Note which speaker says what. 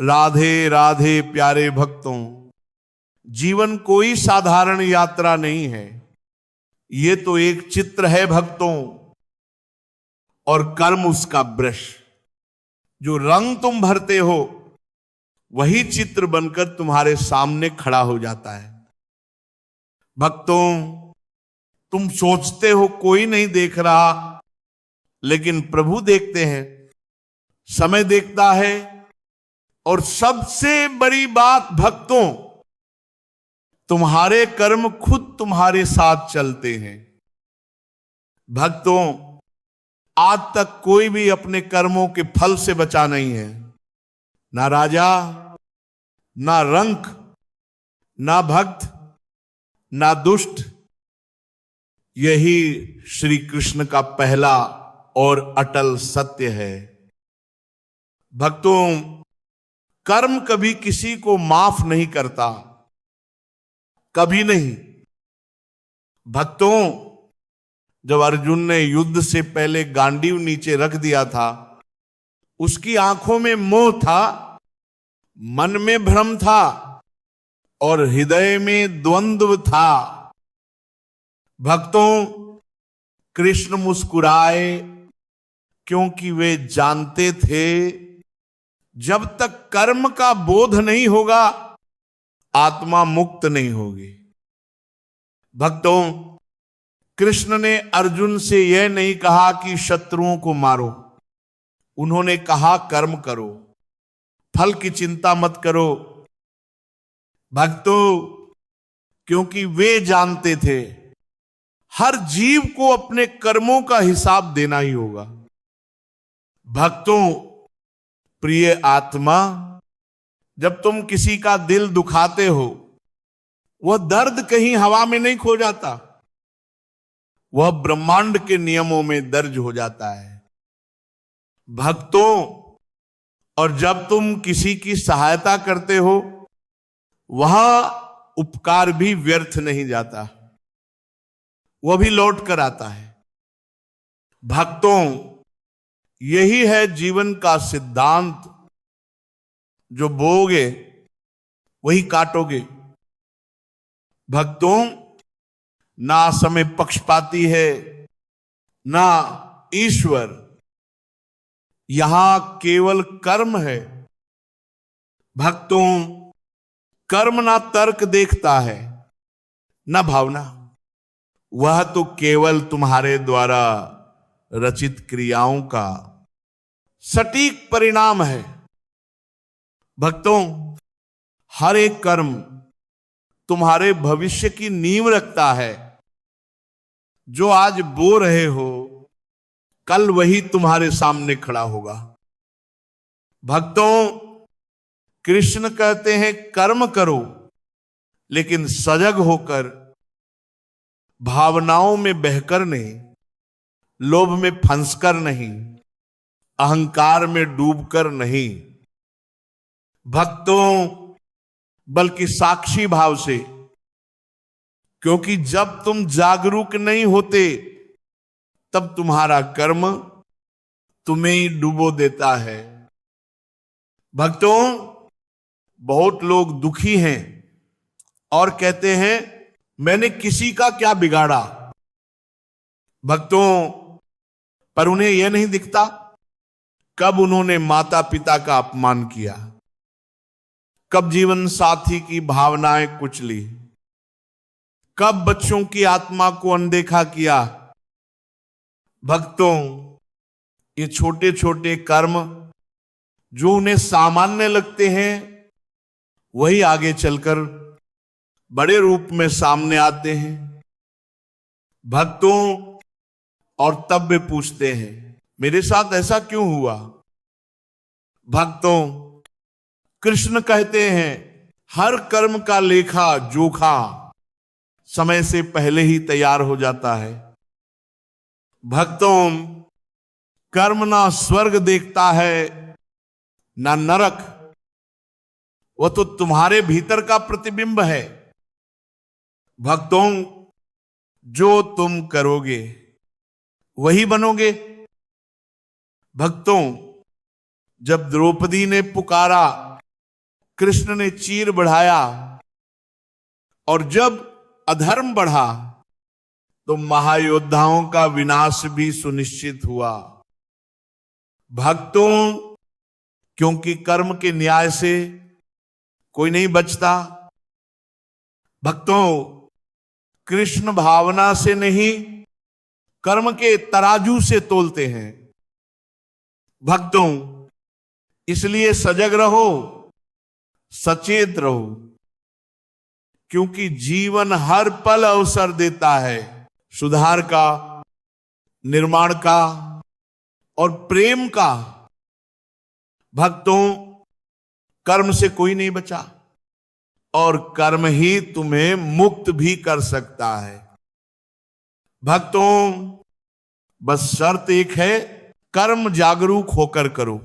Speaker 1: राधे राधे प्यारे भक्तों, जीवन कोई साधारण यात्रा नहीं है। ये तो एक चित्र है भक्तों, और कर्म उसका ब्रश। जो रंग तुम भरते हो वही चित्र बनकर तुम्हारे सामने खड़ा हो जाता है। भक्तों, तुम सोचते हो कोई नहीं देख रहा, लेकिन प्रभु देखते हैं, समय देखता है। और सबसे बड़ी बात भक्तों, तुम्हारे कर्म खुद तुम्हारे साथ चलते हैं। भक्तों, आज तक कोई भी अपने कर्मों के फल से बचा नहीं है। ना राजा, ना रंक, ना भक्त, ना दुष्ट। यही श्री कृष्ण का पहला और अटल सत्य है। भक्तों, कर्म कभी किसी को माफ नहीं करता, कभी नहीं। भक्तों, जब अर्जुन ने युद्ध से पहले गांडीव नीचे रख दिया था, उसकी आंखों में मोह था, मन में भ्रम था और हृदय में द्वंद्व था। भक्तों, कृष्ण मुस्कुराए क्योंकि वे जानते थे जब तक कर्म का बोध नहीं होगा आत्मा मुक्त नहीं होगी। भक्तों, कृष्ण ने अर्जुन से यह नहीं कहा कि शत्रुओं को मारो, उन्होंने कहा कर्म करो, फल की चिंता मत करो। भक्तों, क्योंकि वे जानते थे हर जीव को अपने कर्मों का हिसाब देना ही होगा। भक्तों, प्रिय आत्मा, जब तुम किसी का दिल दुखाते हो, वह दर्द कहीं हवा में नहीं खो जाता, वह ब्रह्मांड के नियमों में दर्ज हो जाता है। भक्तों, और जब तुम किसी की सहायता करते हो, वह उपकार भी व्यर्थ नहीं जाता, वह भी लौट कर आता है। भक्तों, यही है जीवन का सिद्धांत। जो बोओगे वही काटोगे। भक्तों, ना समय पक्षपाती है, ना ईश्वर। यहां केवल कर्म है। भक्तों, कर्म ना तर्क देखता है, ना भावना। वह तो केवल तुम्हारे द्वारा रचित क्रियाओं का सटीक परिणाम है। भक्तों, हर एक कर्म तुम्हारे भविष्य की नींव रखता है। जो आज बो रहे हो, कल वही तुम्हारे सामने खड़ा होगा। भक्तों, कृष्ण कहते हैं कर्म करो, लेकिन सजग होकर, भावनाओं में बहकर नहीं, लोभ में फंसकर नहीं, अहंकार में डूबकर नहीं। भक्तों, बल्कि साक्षी भाव से। क्योंकि जब तुम जागरूक नहीं होते, तब तुम्हारा कर्म तुम्हें ही डुबो देता है। भक्तों, बहुत लोग दुखी हैं और कहते हैं मैंने किसी का क्या बिगाड़ा। भक्तों, पर उन्हें यह नहीं दिखता कब उन्होंने माता पिता का अपमान किया, कब जीवन साथी की भावनाएं कुचली, कब बच्चों की आत्मा को अनदेखा किया। भक्तों, ये छोटे छोटे कर्म जो उन्हें सामान्य लगते हैं, वही आगे चलकर बड़े रूप में सामने आते हैं। भक्तों, और तब वे पूछते हैं मेरे साथ ऐसा क्यों हुआ। भक्तों, कृष्ण कहते हैं हर कर्म का लेखा जोखा समय से पहले ही तैयार हो जाता है। भक्तों, कर्म ना स्वर्ग देखता है, ना नरक। वह तो तुम्हारे भीतर का प्रतिबिंब है। भक्तों, जो तुम करोगे वही बनोगे। भक्तों, जब द्रौपदी ने पुकारा कृष्ण ने चीर बढ़ाया और जब अधर्म बढ़ा तो महायोद्धाओं का विनाश भी सुनिश्चित हुआ। भक्तों, क्योंकि कर्म के न्याय से कोई नहीं बचता। भक्तों, कृष्ण भावना से नहीं, कर्म के तराजू से तोलते हैं। भक्तों, इसलिए सजग रहो, सचेत रहो, क्योंकि जीवन हर पल अवसर देता है सुधार का, निर्माण का और प्रेम का। भक्तों, कर्म से कोई नहीं बचा और कर्म ही तुम्हें मुक्त भी कर सकता है। भक्तों, बस शर्त एक है, कर्म जागरूक होकर करो।